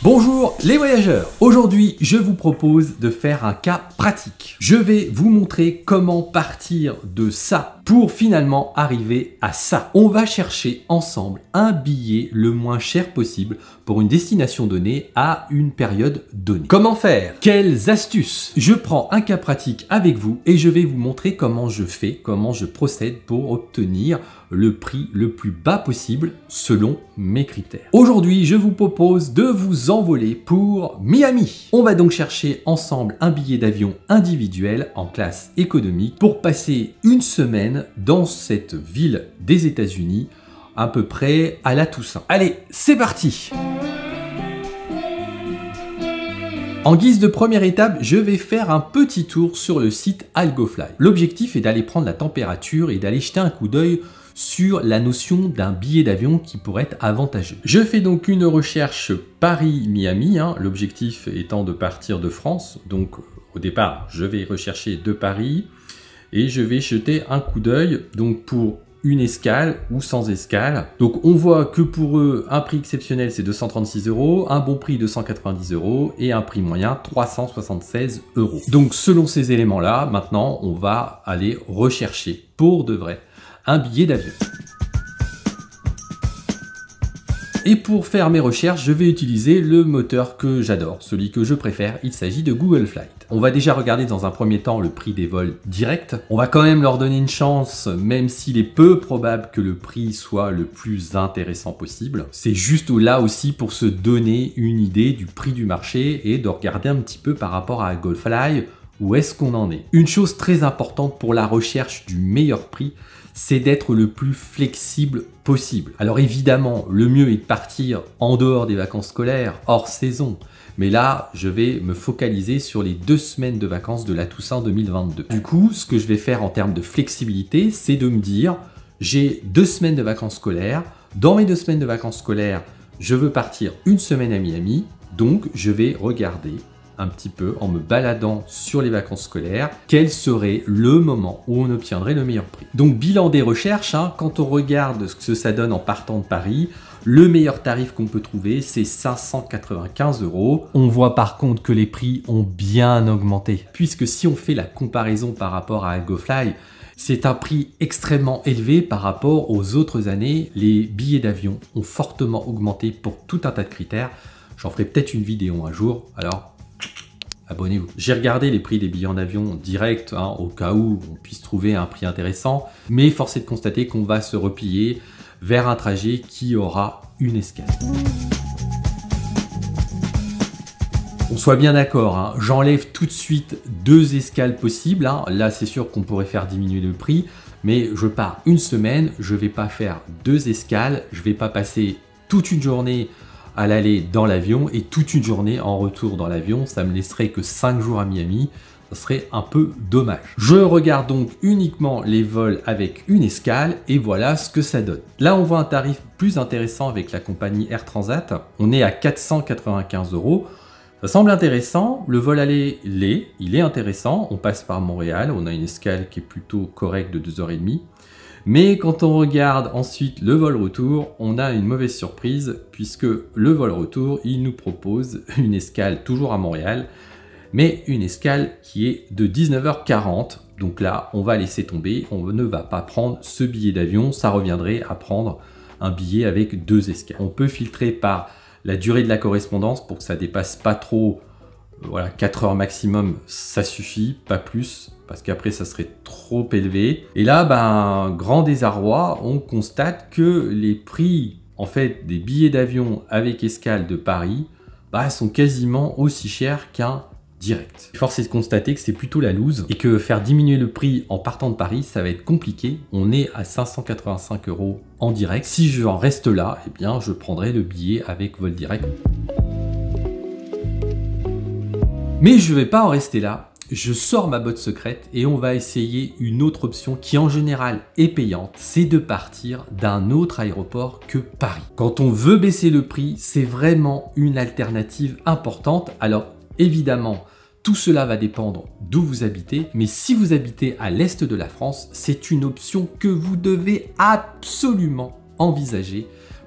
Bonjour les voyageurs, aujourd'hui je vous propose de faire un cas pratique. Je vais vous montrer comment partir de ça pour finalement arriver à ça. On va chercher ensemble un billet le moins cher possible pour une destination donnée à une période donnée. Comment faire? Quelles astuces? Je prends un cas pratique avec vous et je vais vous montrer comment je fais, comment je procède pour obtenir le prix le plus bas possible selon mes critères. Aujourd'hui, je vous propose de vous envoler pour Miami. On va donc chercher ensemble un billet d'avion individuel en classe économique pour passer une semaine dans cette ville des États-Unis, à peu près à la Toussaint. Allez, c'est parti! En guise de première étape, je vais faire un petit tour sur le site AlgoFly. L'objectif est d'aller prendre la température et d'aller jeter un coup d'œil sur la notion d'un billet d'avion qui pourrait être avantageux. Je fais donc une recherche Paris-Miami, l'objectif étant de partir de France. Donc au départ, je vais rechercher de Paris et je vais jeter un coup d'œil donc pour une escale ou sans escale. Donc on voit que pour eux, un prix exceptionnel c'est 236 €, un bon prix 290 € et un prix moyen 376 €. Donc selon ces éléments-là, maintenant on va aller rechercher pour de vrai un billet d'avion. Et pour faire mes recherches, je vais utiliser le moteur que j'adore, celui que je préfère, il s'agit de Google Flight. On va déjà regarder dans un premier temps le prix des vols directs. On va quand même leur donner une chance, même s'il est peu probable que le prix soit le plus intéressant possible. C'est juste là aussi pour se donner une idée du prix du marché et de regarder un petit peu par rapport à GoFly, où est-ce qu'on en est. Une chose très importante pour la recherche du meilleur prix, c'est d'être le plus flexible possible. Alors évidemment, le mieux est de partir en dehors des vacances scolaires, hors saison. Mais là, je vais me focaliser sur les 2 semaines de vacances de la Toussaint 2022. Du coup, ce que je vais faire en termes de flexibilité, c'est de me dire, j'ai 2 semaines de vacances scolaires. Dans mes 2 semaines de vacances scolaires, je veux partir une semaine à Miami. Donc, je vais regarder un petit peu en me baladant sur les vacances scolaires, quel serait le moment où on obtiendrait le meilleur prix. Donc bilan des recherches, quand on regarde ce que ça donne en partant de Paris, le meilleur tarif qu'on peut trouver, c'est 595 €. On voit par contre que les prix ont bien augmenté, puisque si on fait la comparaison par rapport à GoFly, c'est un prix extrêmement élevé par rapport aux autres années. Les billets d'avion ont fortement augmenté pour tout un tas de critères. J'en ferai peut-être une vidéo un jour, alors abonnez-vous. J'ai regardé les prix des billets en avion direct, au cas où on puisse trouver un prix intéressant, mais force est de constater qu'on va se replier vers un trajet qui aura une escale. On soit bien d'accord, j'enlève tout de suite 2 escales possibles. Là, c'est sûr qu'on pourrait faire diminuer le prix, mais je pars une semaine, je ne vais pas faire 2 escales, je ne vais pas passer toute une journée à l'aller dans l'avion et toute une journée en retour dans l'avion. Ça me laisserait que 5 jours à Miami. Ça serait un peu dommage. Je regarde donc uniquement les vols avec une escale et voilà ce que ça donne. Là, on voit un tarif plus intéressant avec la compagnie Air Transat. On est à 495 €. Ça semble intéressant. Le vol aller, il est intéressant. On passe par Montréal. On a une escale qui est plutôt correcte de 2h30. Mais quand on regarde ensuite le vol retour, on a une mauvaise surprise puisque le vol retour, il nous propose une escale toujours à Montréal, mais une escale qui est de 19h40. Donc là, on va laisser tomber, on ne va pas prendre ce billet d'avion, ça reviendrait à prendre un billet avec 2 escales. On peut filtrer par la durée de la correspondance pour que ça dépasse pas trop, 4 heures maximum, ça suffit, pas plus, parce qu'après ça serait trop élevé. Et là, grand désarroi, on constate que les prix en fait des billets d'avion avec escale de Paris sont quasiment aussi chers qu'un direct. Force est de constater que c'est plutôt la loose et que faire diminuer le prix en partant de Paris, ça va être compliqué. On est à 585 € en direct. Si je en reste là, eh bien je prendrai le billet avec vol direct. Mais je ne vais pas en rester là. Je sors ma botte secrète et on va essayer une autre option qui en général est payante, c'est de partir d'un autre aéroport que Paris. Quand on veut baisser le prix, c'est vraiment une alternative importante. Alors évidemment, tout cela va dépendre d'où vous habitez, mais si vous habitez à l'est de la France, c'est une option que vous devez absolument envisager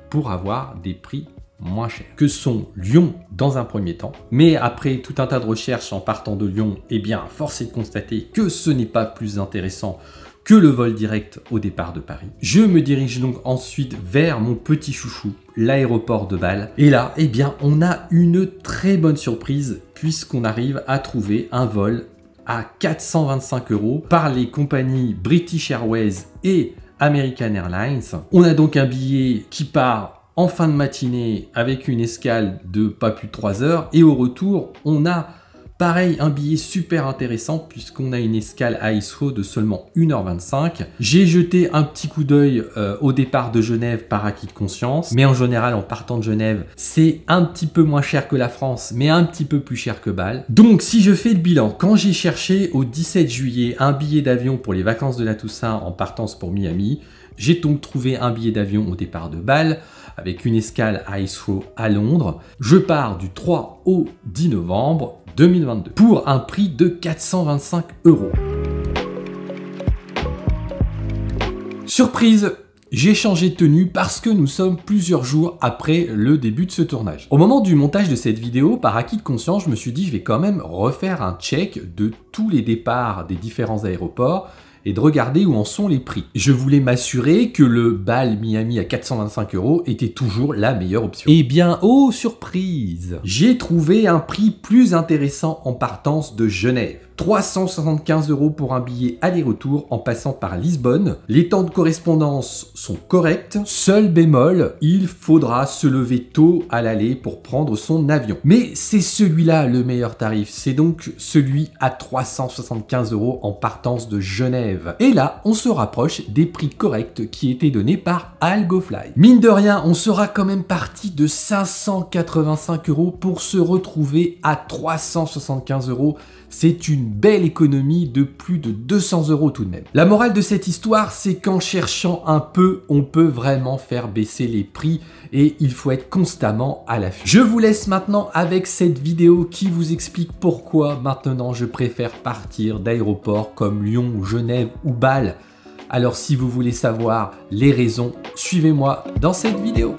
pour avoir des prix moins cher que sont Lyon dans un premier temps. Mais après tout un tas de recherches en partant de Lyon, eh bien, force est de constater que ce n'est pas plus intéressant que le vol direct au départ de Paris. Je me dirige donc ensuite vers mon petit chouchou, l'aéroport de Bâle. Et là, eh bien, on a une très bonne surprise puisqu'on arrive à trouver un vol à 425 € par les compagnies British Airways et American Airlines. On a donc un billet qui part en fin de matinée avec une escale de pas plus de 3 heures et au retour, on a pareil, un billet super intéressant puisqu'on a une escale à Heathrow de seulement 1h25. J'ai jeté un petit coup d'œil au départ de Genève par acquis de conscience, mais en général en partant de Genève, c'est un petit peu moins cher que la France, mais un petit peu plus cher que Bâle. Donc si je fais le bilan, quand j'ai cherché au 17 juillet un billet d'avion pour les vacances de la Toussaint en partance pour Miami, j'ai donc trouvé un billet d'avion au départ de Bâle, avec une escale à Heathrow à Londres. Je pars du 3 au 10 novembre 2022 pour un prix de 425 €. Surprise, j'ai changé de tenue parce que nous sommes plusieurs jours après le début de ce tournage. Au moment du montage de cette vidéo, par acquis de conscience, je me suis dit je vais quand même refaire un check de tous les départs des différents aéroports et de regarder où en sont les prix. Je voulais m'assurer que le Bâle Miami à 425 € était toujours la meilleure option. Eh bien, oh surprise, j'ai trouvé un prix plus intéressant en partance de Genève. 375 € pour un billet aller-retour en passant par Lisbonne. Les temps de correspondance sont corrects. Seul bémol, il faudra se lever tôt à l'aller pour prendre son avion. Mais c'est celui-là le meilleur tarif. C'est donc celui à 375 € en partance de Genève. Et là, on se rapproche des prix corrects qui étaient donnés par AlgoFly. Mine de rien, on sera quand même parti de 585 € pour se retrouver à 375 €. C'est une belle économie de plus de 200 € tout de même. La morale de cette histoire, c'est qu'en cherchant un peu, on peut vraiment faire baisser les prix et il faut être constamment à l'affût. Je vous laisse maintenant avec cette vidéo qui vous explique pourquoi maintenant je préfère partir d'aéroports comme Lyon, Genève ou Bâle. Alors si vous voulez savoir les raisons, suivez-moi dans cette vidéo.